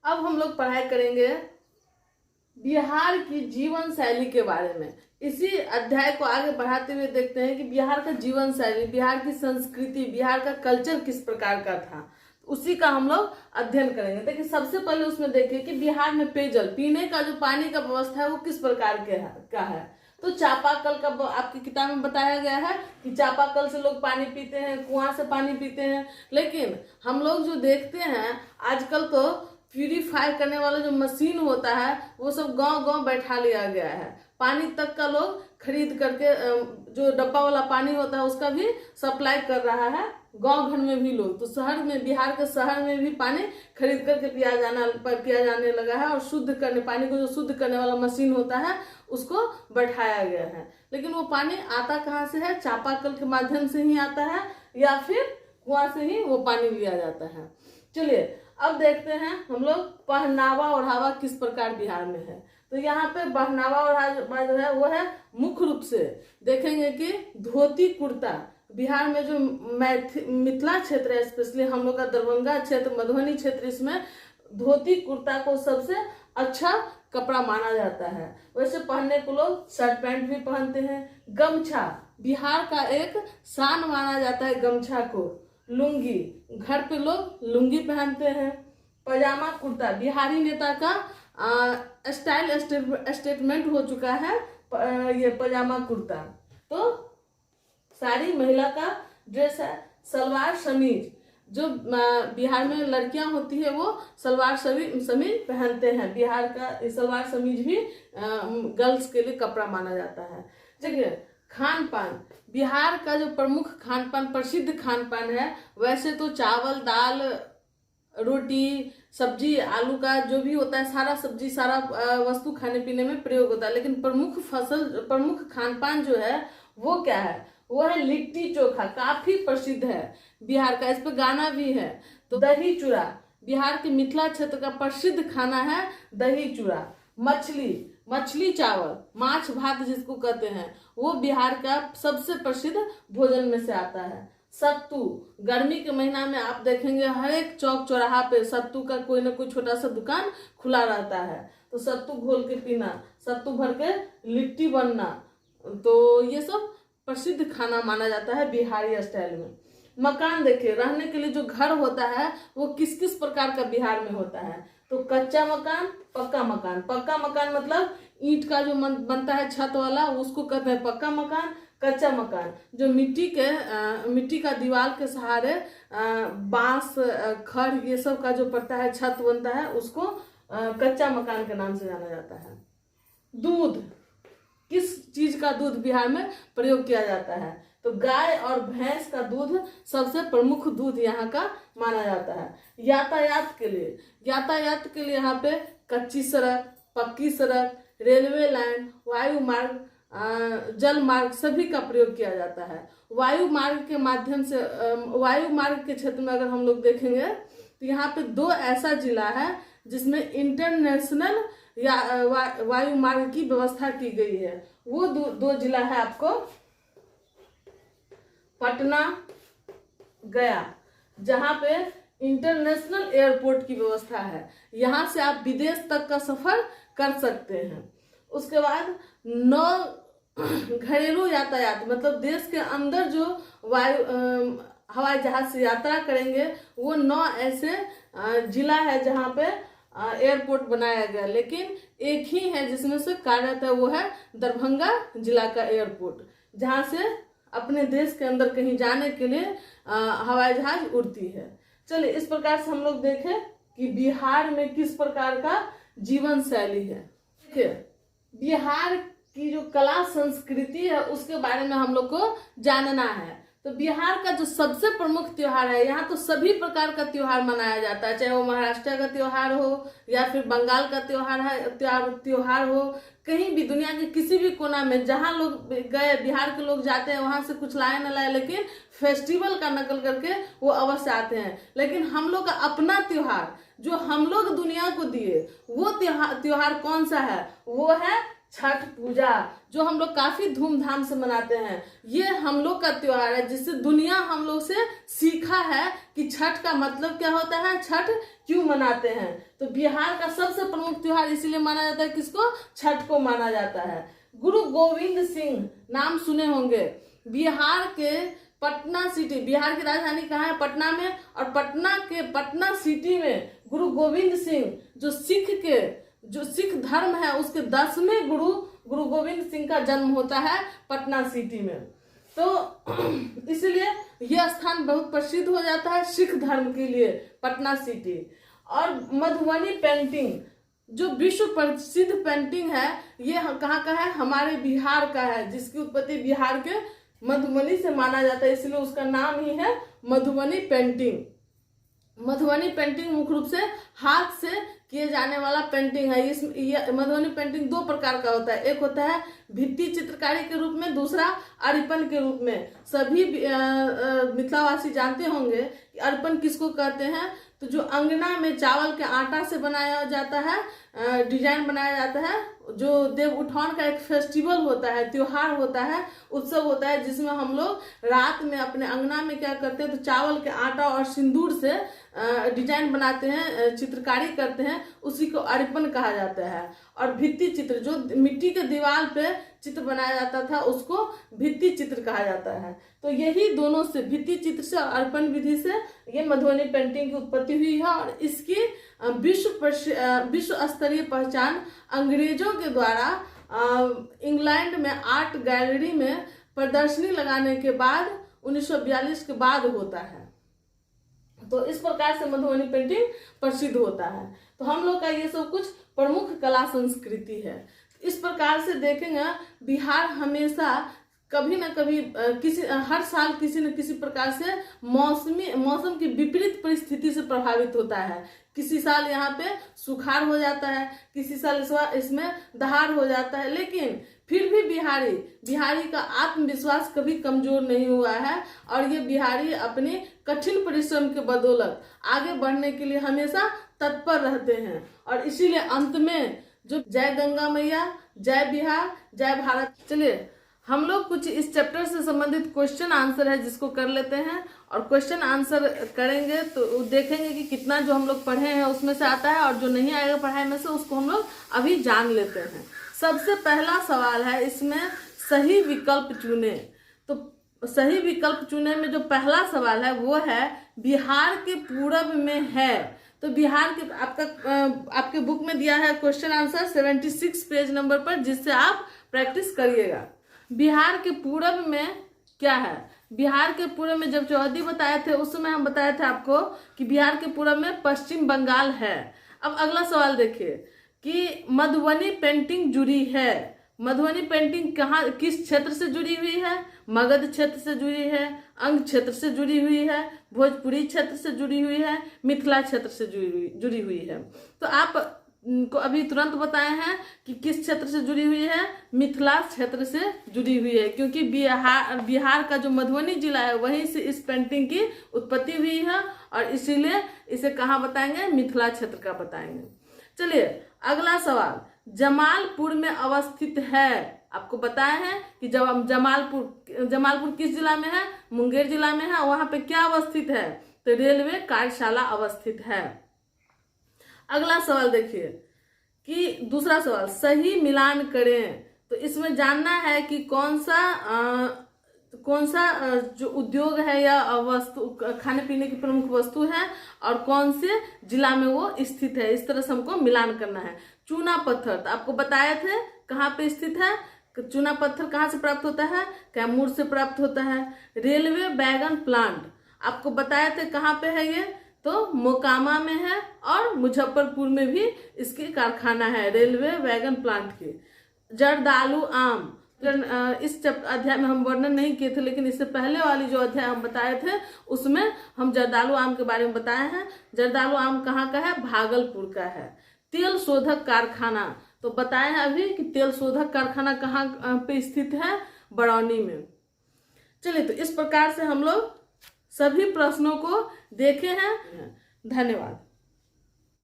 अब हम लोग पढ़ाई करेंगे बिहार की जीवन शैली के बारे में। इसी अध्याय को आगे बढ़ाते हुए देखते हैं कि बिहार का जीवन शैली, बिहार की संस्कृति, बिहार का कल्चर किस प्रकार का था, उसी का हम लोग अध्ययन करेंगे। देखिए सबसे पहले उसमें देखिए कि बिहार में पेयजल, पीने का जो पानी का व्यवस्था है वो किस प्रकार का है। तो चापाकल का आपकी किताब में बताया गया है कि चापाकल से लोग पानी पीते हैं, कुआं से पानी पीते हैं। लेकिन हम लोग जो देखते हैं आजकल तो प्यूरिफाई करने वाला जो मशीन होता है वो सब गांव गांव बैठा लिया गया है। पानी तक का लोग खरीद करके जो डब्बा वाला पानी होता है उसका भी सप्लाई कर रहा है गांव घर में भी लोग। तो शहर में, बिहार के शहर में भी पानी खरीद करके पिया जाने लगा है और शुद्ध करने, पानी को जो शुद्ध करने वाला मशीन होता है उसको बैठाया गया है। लेकिन वो पानी आता कहाँ से है? चापाकल के माध्यम से ही आता है या फिर कुआं से ही वो पानी लिया जाता है। चलिए अब देखते हैं हम लोग पहनावा ओढ़ावा किस प्रकार बिहार में है। तो यहाँ पे पहनावा ओढ़ावा जो है वो है मुख्य रूप से देखेंगे कि धोती कुर्ता। बिहार में जो मिथिला क्षेत्र है, स्पेशली हम लोग का दरभंगा क्षेत्र, मधुबनी क्षेत्र, इसमें धोती कुर्ता को सबसे अच्छा कपड़ा माना जाता है। वैसे पहनने को लोग शर्ट पैंट भी पहनते हैं। गमछा बिहार का एक शान माना जाता है गमछा को। लुंगी, घर पे लोग लुंगी पहनते हैं। पजामा कुर्ता बिहारी नेता का स्टाइल स्टेटमेंट हो चुका है ये पजामा कुर्ता। तो सारी महिला का ड्रेस है। सलवार समीज, जो बिहार में लड़कियां होती है वो सलवार समीज पहनते हैं। बिहार का सलवार समीज भी गर्ल्स के लिए कपड़ा माना जाता है। देखिए खान पान, बिहार का जो प्रमुख खान पान, प्रसिद्ध खान पान है, वैसे तो चावल, दाल, रोटी, सब्जी, आलू का जो भी होता है, सारा सब्जी, सारा वस्तु खाने पीने में प्रयोग होता है। लेकिन प्रमुख खान पान जो है वो क्या है? वो है लिट्टी चोखा, काफी प्रसिद्ध है बिहार का, इस पे गाना भी है। तो दही चूड़ा, बिहार के मिथिला क्षेत्र का प्रसिद्ध खाना है दही चूड़ा। मछली चावल, माछ भात जिसको कहते हैं, वो बिहार का सबसे प्रसिद्ध भोजन में से आता है। सत्तू, गर्मी के महीना में आप देखेंगे हर एक चौक चौराहा पे सत्तू का कोई ना कोई छोटा सा दुकान खुला रहता है। तो सत्तू घोल के पीना, सत्तू भर के लिट्टी बनना, तो ये सब प्रसिद्ध खाना माना जाता है बिहारी स्टाइल में। मकान देखिए, रहने के लिए जो घर होता है वो किस किस प्रकार का बिहार में होता है। तो कच्चा मकान, पक्का मकान। पक्का मकान मतलब ईंट का जो बनता है छत वाला, उसको कहते हैं पक्का मकान। कच्चा मकान जो मिट्टी का दीवार के सहारे बांस, खड़, ये सब का जो पड़ता है, छत बनता है, उसको कच्चा मकान के नाम से जाना जाता है। दूध, किस चीज का दूध बिहार में प्रयोग किया जाता है? तो गाय और भैंस का दूध सबसे प्रमुख दूध यहाँ का माना जाता है। यातायात के लिए यहाँ पे कच्ची सड़क, पक्की सड़क, रेलवे लाइन, वायु मार्ग, जल मार्ग सभी का प्रयोग किया जाता है। वायु मार्ग के माध्यम से, वायु मार्ग के क्षेत्र में अगर हम लोग देखेंगे तो यहाँ पे 2 ऐसा जिला है जिसमें इंटरनेशनल या वायु मार्ग की व्यवस्था की गई है। वो दो जिला है आपको पटना, गया, जहाँ पे इंटरनेशनल एयरपोर्ट की व्यवस्था है। यहाँ से आप विदेश तक का सफर कर सकते हैं। उसके बाद 9 घरेलू यातायात, मतलब देश के अंदर जो हवाई जहाज से यात्रा करेंगे, वो 9 ऐसे जिला है जहाँ पे एयरपोर्ट बनाया गया। लेकिन एक ही है जिसमें से कार्यरत है, वो है दरभंगा जिला का एयरपोर्ट, जहाँ से अपने देश के अंदर कहीं जाने के लिए हवाई जहाज उड़ती है। चलिए इस प्रकार से हम लोग देखें कि बिहार में किस प्रकार का जीवन शैली है। देखिए बिहार की जो कला संस्कृति है उसके बारे में हम लोग को जानना है। तो बिहार का जो सबसे प्रमुख त्योहार है, यहाँ तो सभी प्रकार का त्योहार मनाया जाता है, चाहे वो महाराष्ट्र का त्योहार हो या फिर बंगाल का त्योहार हो, कहीं भी दुनिया के किसी भी कोना में जहाँ लोग गए, बिहार के लोग जाते हैं, वहां से कुछ लाए न लाए, लेकिन फेस्टिवल का नकल करके वो अवश्य आते हैं। लेकिन हम लोग का अपना त्योहार जो हम लोग दुनिया को दिए, वो त्योहार कौन सा है? वो है छठ पूजा, जो हम लोग काफी धूमधाम से मनाते हैं। ये हम लोग का त्योहार है जिससे दुनिया हम लोग से सीखा है कि छठ का मतलब क्या होता है, छठ क्यों मनाते हैं। तो बिहार का सबसे प्रमुख त्योहार इसीलिए माना जाता है किसको, छठ को माना जाता है। गुरु गोविंद सिंह नाम सुने होंगे, बिहार के पटना सिटी, बिहार की राजधानी कहाँ है, पटना में, और पटना के पटना सिटी में गुरु गोविंद सिंह जो सिख धर्म है उसके 10वें गुरु गोविंद सिंह का जन्म होता है पटना सिटी में। तो इसलिए यह स्थान बहुत प्रसिद्ध हो जाता है सिख धर्म के लिए, पटना सिटी। और मधुबनी पेंटिंग जो विश्व प्रसिद्ध पेंटिंग है, ये कहाँ का है, हमारे बिहार का है, जिसकी उत्पत्ति बिहार के मधुबनी से माना जाता है, इसलिए उसका नाम ही है मधुबनी पेंटिंग। मधुबनी पेंटिंग मुख्य रूप से हाथ से किए जाने वाला पेंटिंग है। ये मधुबनी पेंटिंग दो प्रकार का होता है, एक होता है भित्ति चित्रकारी के रूप में, दूसरा अरिपन के रूप में। सभी मिथिलावासी जानते होंगे कि अरिपन किसको कहते हैं, तो जो अंगना में चावल के आटा से बनाया जाता है, डिजाइन बनाया जाता है, जो देव उठान का एक फेस्टिवल होता है, त्योहार होता है, उत्सव होता है, जिसमें हम लोग रात में अपने अंगना में क्या करते हैं, तो चावल के आटा और सिंदूर से डिजाइन बनाते हैं, चित्रकारी करते हैं, उसी को अरिपन कहा जाता है। और भित्ति चित्र जो मिट्टी के दीवार पे चित्र बनाया जाता था उसको भित्ति चित्र कहा जाता है। तो यही दोनों से, भित्ति चित्र से और अरिपन विधि से ये मधुबनी पेंटिंग की उत्पत्ति हुई है। और इसकी विश्व स्तरीय पहचान अंग्रेजों के द्वारा इंग्लैंड में आर्ट गैलरी में प्रदर्शनी लगाने के बाद 1942 के बाद होता है। तो इस प्रकार से मधुबनी पेंटिंग प्रसिद्ध होता है। तो हम लोग का ये सब कुछ प्रमुख कला संस्कृति है। इस प्रकार से देखेंगे बिहार हमेशा कभी ना कभी हर साल किसी न किसी प्रकार से मौसम की विपरीत परिस्थिति से प्रभावित होता है। किसी साल यहाँ पे सुखाड़ हो जाता है, किसी साल इसमें दहाड़ हो जाता है, लेकिन फिर भी बिहारी का आत्मविश्वास कभी कमजोर नहीं हुआ है। और ये बिहारी अपने कठिन परिश्रम के बदौलत आगे बढ़ने के लिए हमेशा तत्पर रहते हैं। और इसीलिए अंत में जो जय गंगा मैया, जय बिहार, जय भारत। चलिए हम लोग कुछ इस चैप्टर से संबंधित क्वेश्चन आंसर है जिसको कर लेते हैं, और क्वेश्चन आंसर करेंगे तो देखेंगे कि कितना जो हम लोग पढ़े हैं उसमें से आता है, और जो नहीं आएगा पढ़ाई में से उसको हम लोग अभी जान लेते हैं। सबसे पहला सवाल है इसमें, सही विकल्प चुने। तो सही विकल्प चुने में जो पहला सवाल है वो है बिहार के पूरब में है। तो बिहार के आपके बुक में दिया है क्वेश्चन आंसर 76 पेज नंबर पर, जिससे आप प्रैक्टिस करिएगा। बिहार के पूरब में क्या है, बिहार के पूरब में जब चौहदी बताए थे उस समय हम बताए थे आपको कि बिहार के पूरब में पश्चिम बंगाल है। अब अगला सवाल देखिए कि मधुबनी पेंटिंग जुड़ी है। मधुबनी पेंटिंग कहाँ, किस क्षेत्र से जुड़ी हुई है, मगध क्षेत्र से जुड़ी है, अंग क्षेत्र से जुड़ी हुई है, भोजपुरी क्षेत्र से जुड़ी हुई है, मिथिला क्षेत्र से जुड़ी हुई है। तो आप को अभी तुरंत बताए हैं कि किस क्षेत्र से जुड़ी हुई है, मिथिला क्षेत्र से जुड़ी हुई है, क्योंकि बिहार का जो मधुबनी जिला है वहीं से इस पेंटिंग की उत्पत्ति हुई है, और इसीलिए इसे कहाँ बताएंगे, मिथिला क्षेत्र का बताएंगे। चलिए अगला सवाल, जमालपुर में अवस्थित है। आपको बताया है कि जब जमालपुर किस जिला में है, मुंगेर जिला में है। वहां पे क्या अवस्थित है, तो रेलवे कार्यशाला अवस्थित है। अगला सवाल देखिए कि दूसरा सवाल, सही मिलान करें। तो इसमें जानना है कि कौन सा जो उद्योग है या वस्तु, खाने पीने की प्रमुख वस्तु है, और कौन से जिला में वो स्थित है। इस तरह से हमको मिलान करना है। चूना पत्थर तो आपको बताए थे कहाँ पे स्थित है, चूना पत्थर कहाँ से प्राप्त होता है, कैमूर से प्राप्त होता है। रेलवे वैगन प्लांट आपको बताए थे कहाँ पे है, ये तो मोकामा में है, और मुजफ्फरपुर में भी इसकी कारखाना है रेलवे वैगन प्लांट की। जर्दालू आम, इस अध्याय में हम वर्णन नहीं किए थे, लेकिन इससे पहले वाली जो अध्याय हम बताए थे उसमें हम जर्दालू आम के बारे में बताए हैं। जर्दालू आम कहाँ का है, भागलपुर का है। तेल शोधक कारखाना, तो बताए हैं अभी कि तेल शोधक कारखाना कहाँ पे स्थित है, बरौनी में। चलिए तो इस प्रकार से हम लोग सभी प्रश्नों को देखे हैं। धन्यवाद।